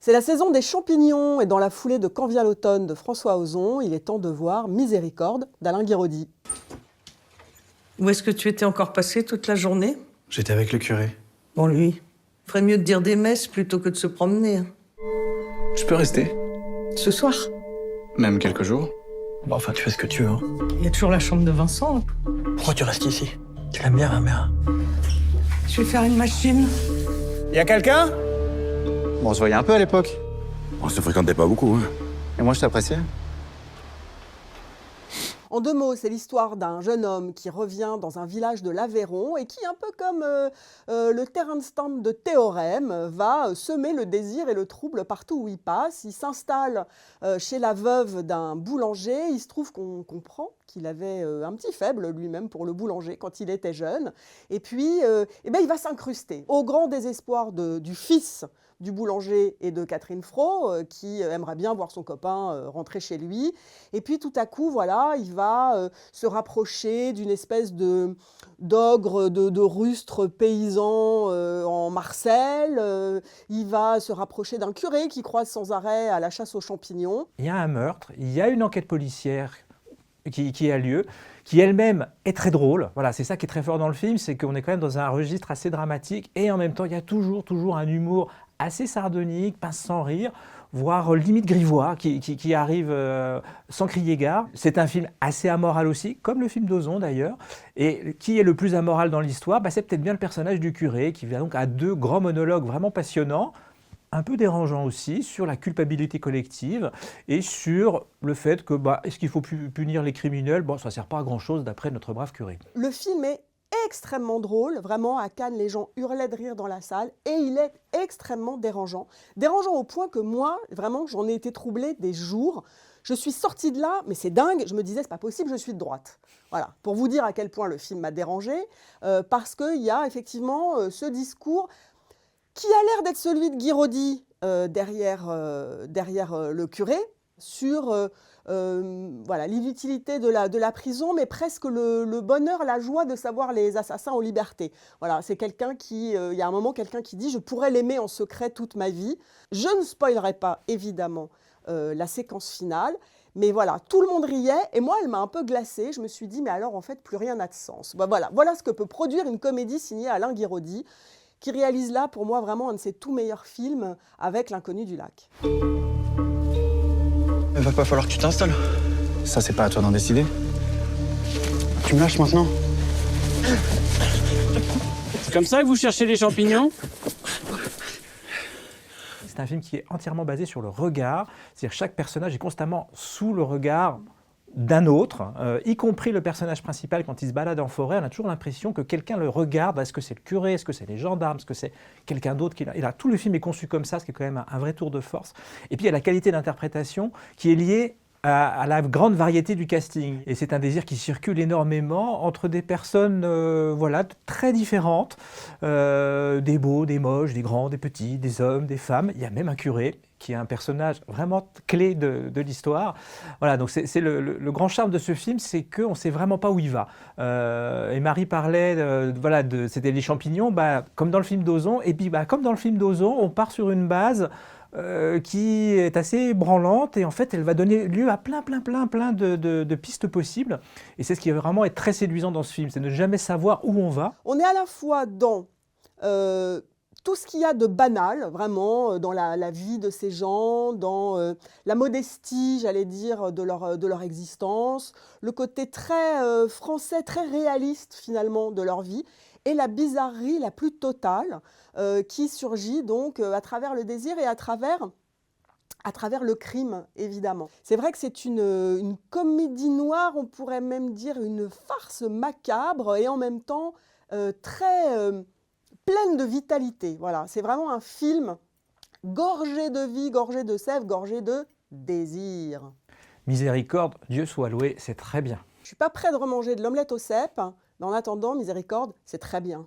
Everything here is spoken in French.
C'est la saison des champignons et dans la foulée de Quand vient l'automne de François Ozon, il est temps de voir Miséricorde d'Alain Guiraudy. Où est-ce que tu étais encore passé toute la journée? J'étais avec le curé. Bon, lui, il ferait mieux de dire des messes plutôt que de se promener. Je peux rester? Ce soir, Même quelques jours? Bon, enfin, tu fais ce que tu veux. Hein. il y a toujours la chambre de Vincent. Pourquoi tu restes ici? Tu l'aimes bien, ma mère? Je vais faire une machine. Y a quelqu'un? Bon, on se voyait un peu à l'époque. On se fréquentait pas beaucoup, hein. Et moi, je t'appréciais. En 2 mots, c'est l'histoire d'un jeune homme qui revient dans un village de l'Aveyron et qui, un peu comme le terrain stand de Théorème, va semer le désir et le trouble partout où il passe. Il s'installe chez la veuve d'un boulanger. Il se trouve qu'on comprend qu'il avait un petit faible lui-même pour le boulanger quand il était jeune. Et puis, il va s'incruster au grand désespoir du fils du boulanger et de Catherine Fro, qui aimerait bien voir son copain rentrer chez lui. Et puis tout à coup, voilà, il va se rapprocher d'une espèce d'ogre, de rustre paysan en Marcel. Il va se rapprocher d'un curé qui croise sans arrêt à la chasse aux champignons. Il y a un meurtre, il y a une enquête policière qui a lieu, qui elle-même est très drôle. Voilà, c'est ça qui est très fort dans le film, c'est qu'on est quand même dans un registre assez dramatique et en même temps, il y a toujours un humour assez sardonique, pas sans rire, voire limite grivois, qui arrive sans crier gare. C'est un film assez amoral aussi, comme le film d'Ozon d'ailleurs. Et qui est le plus amoral dans l'histoire? C'est peut-être bien le personnage du curé, qui va donc à 2 grands monologues vraiment passionnants, un peu dérangeants aussi, sur la culpabilité collective et sur le fait que, est-ce qu'il faut punir les criminels? Ça ne sert pas à grand-chose d'après notre brave curé. Le film est extrêmement drôle, vraiment à Cannes les gens hurlaient de rire dans la salle et il est extrêmement dérangeant. Dérangeant au point que moi, vraiment, j'en ai été troublée des jours. Je suis sortie de là, mais c'est dingue, je me disais c'est pas possible, je suis de droite. Voilà, pour vous dire à quel point le film m'a dérangée, parce qu'il y a effectivement ce discours qui a l'air d'être celui de Guiraudy derrière le curé, sur l'inutilité de la prison, mais presque le bonheur, la joie de savoir les assassins en liberté. Voilà, c'est quelqu'un qui, il y a un moment, quelqu'un qui dit « je pourrais l'aimer en secret toute ma vie ». Je ne spoilerai pas, évidemment, la séquence finale, mais voilà, tout le monde riait, et moi, elle m'a un peu glacée. Je me suis dit « mais alors, en fait, plus rien n'a de sens ». Voilà ce que peut produire une comédie signée Alain Guiraudy, qui réalise là, pour moi, vraiment un de ses tout meilleurs films avec L'Inconnu du lac. Il va pas falloir que tu t'installes. Ça, c'est pas à toi d'en décider. Tu me lâches maintenant? C'est comme ça que vous cherchez les champignons? C'est un film qui est entièrement basé sur le regard, c'est-à-dire chaque personnage est constamment sous le regard d'un autre, y compris le personnage principal quand il se balade en forêt, on a toujours l'impression que quelqu'un le regarde. Est-ce que c'est le curé? Est-ce que c'est les gendarmes? Est-ce que c'est quelqu'un d'autre qui l'a? Tout le film est conçu comme ça, ce qui est quand même un vrai tour de force. Et puis il y a la qualité d'interprétation qui est liée à la grande variété du casting. Et c'est un désir qui circule énormément entre des personnes très différentes, des beaux, des moches, des grands, des petits, des hommes, des femmes. Il y a même un curé qui est un personnage vraiment clé de l'histoire. Voilà, donc c'est le grand charme de ce film, c'est qu'on ne sait vraiment pas où il va. Et Marie parlait, c'était les champignons, comme dans le film d'Ozon. Et puis, comme dans le film d'Ozon, on part sur une base qui est assez branlante et en fait, elle va donner lieu à plein de pistes possibles. Et c'est ce qui vraiment est très séduisant dans ce film, c'est de ne jamais savoir où on va. On est à la fois dans tout ce qu'il y a de banal, vraiment, dans la vie de ces gens, dans la modestie, j'allais dire, de leur existence, le côté très français, très réaliste, finalement, de leur vie, et la bizarrerie la plus totale qui surgit donc à travers le désir et à travers le crime, évidemment. C'est vrai que c'est une comédie noire, on pourrait même dire une farce macabre, et en même temps très pleine de vitalité. Voilà, c'est vraiment un film gorgé de vie, gorgé de sève, gorgé de désir. Miséricorde, Dieu soit loué, c'est très bien. Je ne suis pas près de remanger de l'omelette au cèpe, mais en attendant, Miséricorde, c'est très bien.